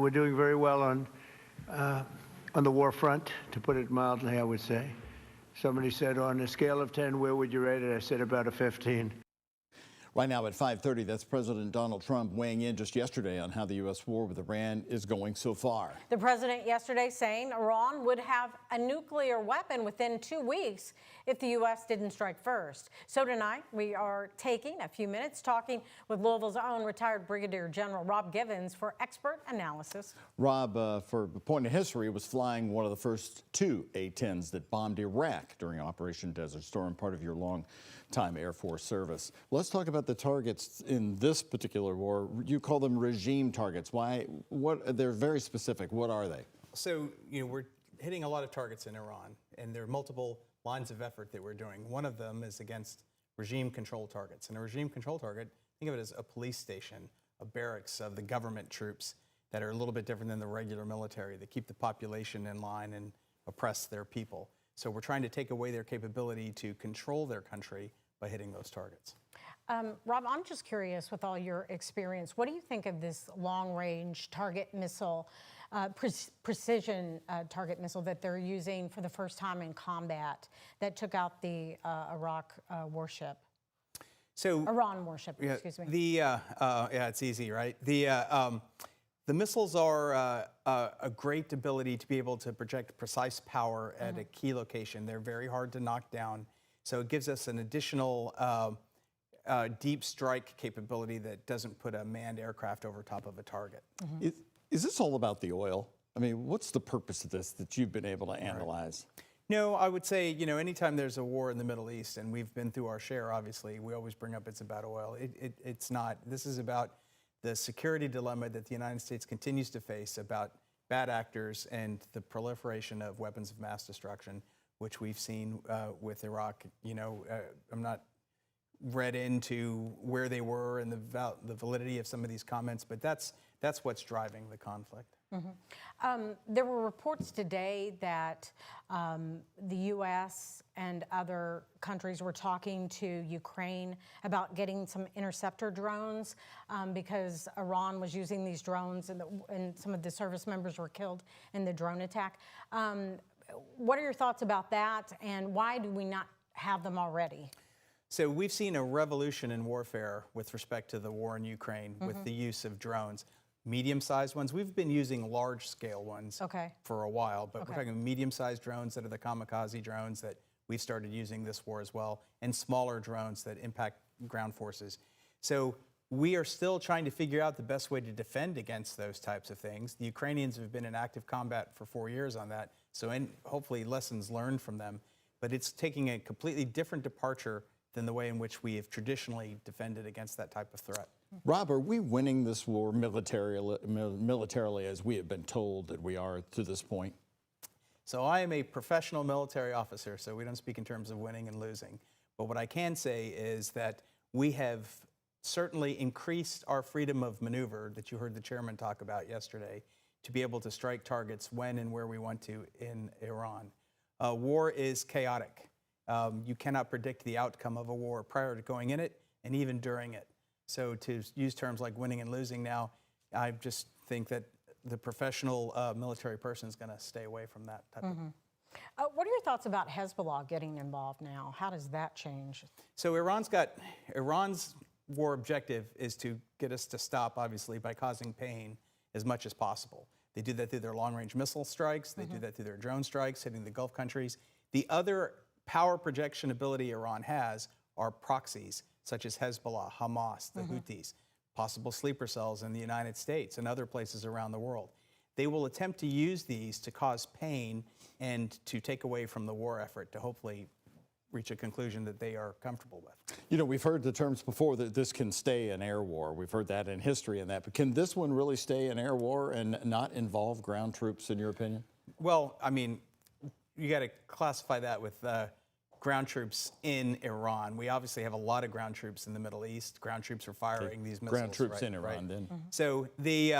we're doing very well on the war front, to put it mildly, I would say. Somebody said, on a scale of 10, where would you rate it? I said about a 15. Right now at 5:30, that's President Donald Trump weighing in just yesterday on how the U.S. war with Iran is going so far. The president yesterday saying Iran would have a nuclear weapon within 2 weeks if the U.S. didn't strike first. So tonight, we are taking a few minutes talking with Louisville's own retired Brigadier General Rob Givens for expert analysis. Rob, for a point of history, was flying one of the first two A-10s that bombed Iraq during Operation Desert Storm, part of your long-time Air Force service. Let's talk about the targets in this particular war. You call them regime targets. Why? They're very specific. What are they? So, we're hitting a lot of targets in Iran, and there are multiple lines of effort that we're doing. One of them is against regime control targets. And a regime control target, think of it as a police station, a barracks of the government troops that are a little bit different than the regular military, that keep the population in line and oppress their people. So we're trying to take away their capability to control their country by hitting those targets. Rob, I'm just curious, with all your experience, what do you think of this long-range target missile, precision target missile that they're using for the first time in combat that took out the Iraq warship? So Iran warship, yeah, excuse me. yeah, it's easy, right? The missiles are a great ability to be able to project precise power at a key location. They're very hard to knock down, so it gives us an additional deep strike capability that doesn't put a manned aircraft over top of a target. Is this all about the oil? I mean, what's the purpose of this that you've been able to analyze? No, I would say, anytime there's a war in the Middle East, and we've been through our share, obviously, we always bring up it's about oil. It's not. This is about the security dilemma that the United States continues to face about bad actors and the proliferation of weapons of mass destruction, which we've seen with Iraq. I'm not read into where they were and the validity of some of these comments, but that's what's driving the conflict. There were reports today that the U.S. and other countries were talking to Ukraine about getting some interceptor drones because Iran was using these drones and some of the service members were killed in the drone attack. What are your thoughts about that, and why do we not have them already? So we've seen a revolution in warfare with respect to the war in Ukraine with the use of drones. Medium-sized ones. We've been using large-scale ones for a while, but we're talking medium-sized drones that are the kamikaze drones that we've started using this war as well, and smaller drones that impact ground forces. So we are still trying to figure out the best way to defend against those types of things. The Ukrainians have been in active combat for 4 years on that, so hopefully lessons learned from them. But it's taking a completely different departure than the way in which we have traditionally defended against that type of threat. Rob, are we winning this war militarily as we have been told that we are to this point? So I am a professional military officer, so we don't speak in terms of winning and losing. But what I can say is that we have certainly increased our freedom of maneuver that you heard the chairman talk about yesterday to be able to strike targets when and where we want to in Iran. War is chaotic. You cannot predict the outcome of a war prior to going in it and even during it. So to use terms like winning and losing now, I just think that the professional military person is going to stay away from that type of. What are your thoughts about Hezbollah getting involved now? How does that change? So Iran's war objective is to get us to stop, obviously, by causing pain as much as possible. They do that through their long-range missile strikes. They do that through their drone strikes, hitting the Gulf countries. The other power projection ability Iran has are proxies, such as Hezbollah, Hamas, the Houthis, possible sleeper cells in the United States and other places around the world. They will attempt to use these to cause pain and to take away from the war effort to hopefully reach a conclusion that they are comfortable with. We've heard the terms before that this can stay an air war. We've heard that in history and that, but can this one really stay an air war and not involve ground troops, in your opinion? Well, I mean, you got to classify that with ground troops in Iran. We obviously have a lot of ground troops in the Middle East. Ground troops are firing these missiles. Ground troops in Iran, then. So the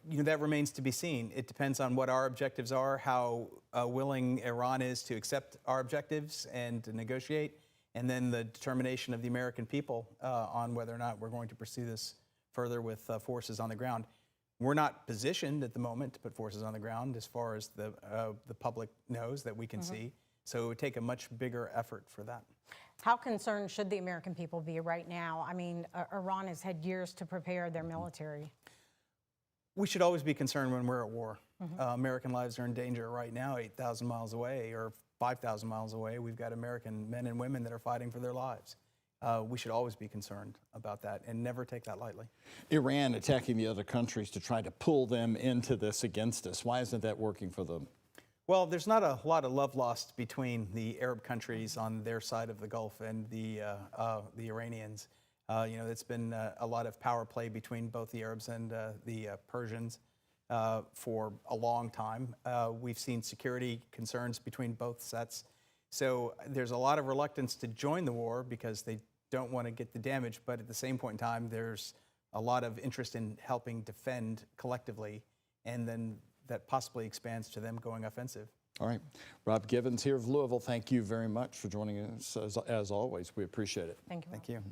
that remains to be seen. It depends on what our objectives are, how willing Iran is to accept our objectives and to negotiate, and then the determination of the American people on whether or not we're going to pursue this further with forces on the ground. We're not positioned at the moment to put forces on the ground as far as the public knows that we can see. So it would take a much bigger effort for that. How concerned should the American people be right now? I mean, Iran has had years to prepare their military. We should always be concerned when we're at war. American lives are in danger right now, 8,000 miles away or 5,000 miles away. We've got American men and women that are fighting for their lives. We should always be concerned about that and never take that lightly. Iran attacking the other countries to try to pull them into this against us. Why isn't that working for them? Well, there's not a lot of love lost between the Arab countries on their side of the Gulf and the Iranians. You know, it's been a lot of power play between both the Arabs and the Persians for a long time. We've seen security concerns between both sets. So there's a lot of reluctance to join the war because they don't want to get the damage, but at the same point in time, there's a lot of interest in helping defend collectively, and then that possibly expands to them going offensive. All right. Rob Givens here of Louisville, thank you very much for joining us as always. We appreciate it. Thank you. Thank you.